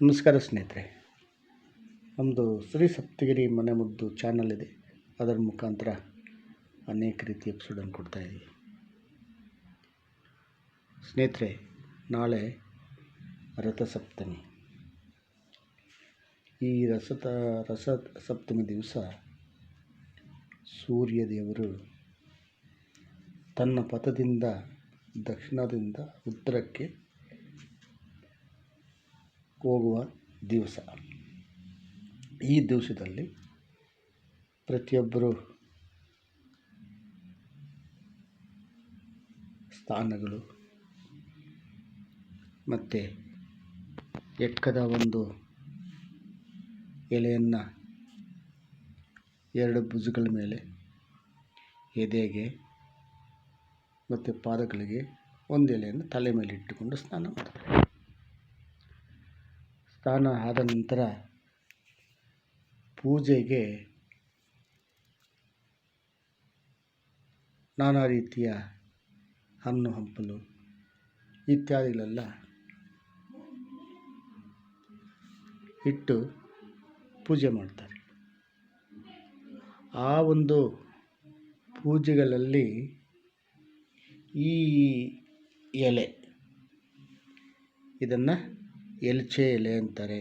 ನಮಸ್ಕಾರ ಸ್ನೇಹಿತರೆ, ನಮ್ಮದು ಶ್ರೀ ಸಪ್ತಗಿರಿ ಮನೆಮದ್ದು ಚಾನಲ್ ಇದೆ. ಅದರ ಮುಖಾಂತರ ಅನೇಕ ರೀತಿಯ ಎಪಿಸೋಡನ್ನು ಕೊಡ್ತಾಯಿದ್ದೀವಿ. ಸ್ನೇಹಿತರೆ, ನಾಳೆ ರಥಸಪ್ತಮಿ. ಈ ರಥಸಪ್ತಮಿ ದಿವಸ ಸೂರ್ಯದೇವರು ತನ್ನ ಪಥದಿಂದ ದಕ್ಷಿಣದಿಂದ ಉತ್ತರಕ್ಕೆ ಹೋಗುವ ದಿವಸ. ಈ ದಿವಸದಲ್ಲಿ ಪ್ರತಿಯೊಬ್ಬರು ಸ್ಥಾನಗಳು ಮತ್ತು ಎಕ್ಕದ ಒಂದು ಎಲೆಯನ್ನು ಎರಡು ಭುಜಗಳ ಮೇಲೆ, ಎದೆಗೆ ಮತ್ತು ಪಾದಗಳಿಗೆ ಒಂದು ಎಲೆಯನ್ನು ತಲೆ ಮೇಲೆ ಇಟ್ಟುಕೊಂಡು ಸ್ನಾನ ಮಾಡ್ತಾರೆ. ಸ್ನಾನ ಆದ ನಂತರ ಪೂಜೆಗೆ ನಾನಾ ರೀತಿಯ ಹಣ್ಣು ಹಂಪಲು ಇತ್ಯಾದಿಗಳೆಲ್ಲ ಇಟ್ಟು ಪೂಜೆ ಮಾಡ್ತಾರೆ. ಆ ಒಂದು ಪೂಜೆಗಳಲ್ಲಿ ಈ ಎಲೆ, ಇದನ್ನು ಎಲ್ಚೆ ಎಲೆ ಅಂತಾರೆ.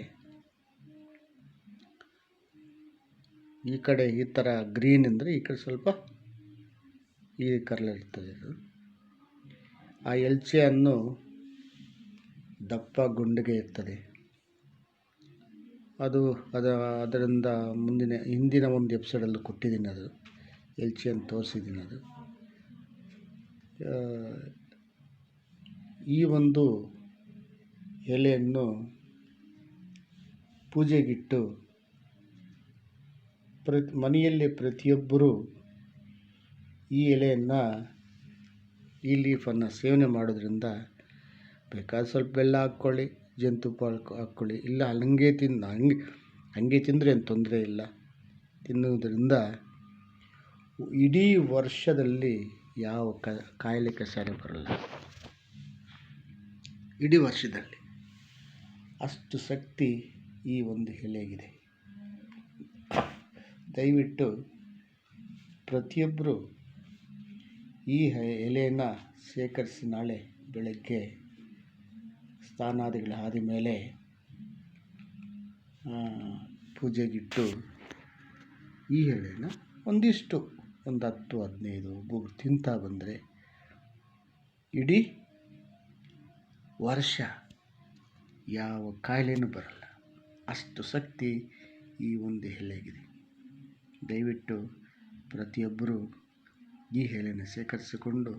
ಈ ಕಡೆ ಈ ಥರ ಗ್ರೀನ್ ಅಂದರೆ, ಈ ಕಡೆ ಸ್ವಲ್ಪ ಈ ಕಲರ್ ಇರ್ತದೆ. ಆ ಎಲ್ಚೆ ಹಣ್ಣು ದಪ್ಪ ಗುಂಡಿಗೆ ಇರ್ತದೆ. ಅದರಿಂದ ಹಿಂದಿನ ಒಂದು ಎಪಿಸೋಡಲ್ಲೂ ಕೊಟ್ಟಿದ್ದೀನಿ. ಅದು ಎಲ್ಚೆ ಅಂತ ತೋರಿಸಿದ್ದೀನಿ. ಅದು ಈ ಒಂದು ಎಲೆಯನ್ನು ಪೂಜೆಗಿಟ್ಟು ಮನೆಯಲ್ಲಿ ಪ್ರತಿಯೊಬ್ಬರು ಈ ಎಲೆಯನ್ನು, ಈ ಲೀಫನ್ನು ಸೇವನೆ ಮಾಡೋದ್ರಿಂದ ಬೇಕಾದ್ರೆ ಸ್ವಲ್ಪ ಬೆಲ್ಲ ಹಾಕ್ಕೊಳ್ಳಿ, ಜೇನುತುಪ್ಪ ಹಾಕ್ಕೊಳ್ಳಿ, ಇಲ್ಲ ಹಂಗೆ ತಿಂದರೆ ಏನು ತೊಂದರೆ ಇಲ್ಲ. ತಿನ್ನುವುದರಿಂದ ಇಡೀ ವರ್ಷದಲ್ಲಿ ಯಾವ ಕಾಯಿಲೆ ಕಸಾಲೆ ಬರಲ್ಲ. ಇಡೀ ವರ್ಷದಲ್ಲಿ ಅಷ್ಟು ಶಕ್ತಿ ಈ ಒಂದು ಎಲೆಗಿದೆ. ದಯವಿಟ್ಟು ಪ್ರತಿಯೊಬ್ಬರು ಈ ಎಲೆಯನ್ನು ಶೇಖರಿಸಿ ನಾಳೆ ಬೆಳಗ್ಗೆ ಸ್ನಾನಾದಿಗಳು ಆದ ಮೇಲೆ ಪೂಜೆಗಿಟ್ಟು ಈ ಎಲೆಯನ್ನು ಒಂದು 10-15 ಒಬ್ಬೊಬ್ರು ತಿಂತಾ ಬಂದರೆ ಇಡೀ ವರ್ಷ ಯಾವ ಕಾಯಿಲೆನೂ ಬರಲ್ಲ. ಅಷ್ಟು ಶಕ್ತಿ ಈ ಒಂದು ಎಲೆಗಿದೆ. ದಯವಿಟ್ಟು ಪ್ರತಿಯೊಬ್ಬರು ಈ ಎಲೆಯನ್ನು ಶೇಖರಿಸಿಕೊಂಡು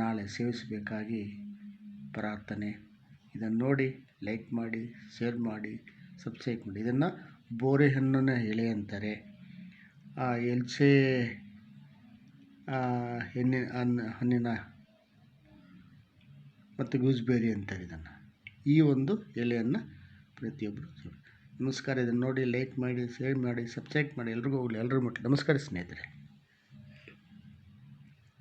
ನಾಳೆ ಸೇವಿಸಬೇಕಾಗಿ ಪ್ರಾರ್ಥನೆ. ಇದನ್ನು ನೋಡಿ ಲೈಕ್ ಮಾಡಿ, ಶೇರ್ ಮಾಡಿ, ಸಬ್ಸ್ಕ್ರೈಬ್ ಮಾಡಿ. ಇದನ್ನು ಬೋರೆ ಹಣ್ಣಿನ ಎಲೆ ಅಂತಾರೆ. ಎಲ್ಚೆ ಹಣ್ಣಿನ ಮತ್ತು ಗೂಸ್ಬೆರಿ ಅಂತಾರೆ ಇದನ್ನು. ಈ ಒಂದು ಎಲೆಯನ್ನು ಪ್ರತಿಯೊಬ್ಬರು. ನಮಸ್ಕಾರ. ಇದನ್ನು ನೋಡಿ ಲೈಕ್ ಮಾಡಿ, ಶೇರ್ ಮಾಡಿ, ಸಬ್ಸ್ಕ್ರೈಬ್ ಮಾಡಿ. ಎಲ್ಲರಿಗೂ ಹೋಗಲಿ, ಎಲ್ಲರೂ ಮುಟ್ಟಲಿ. ನಮಸ್ಕಾರ ಸ್ನೇಹಿತರೆ.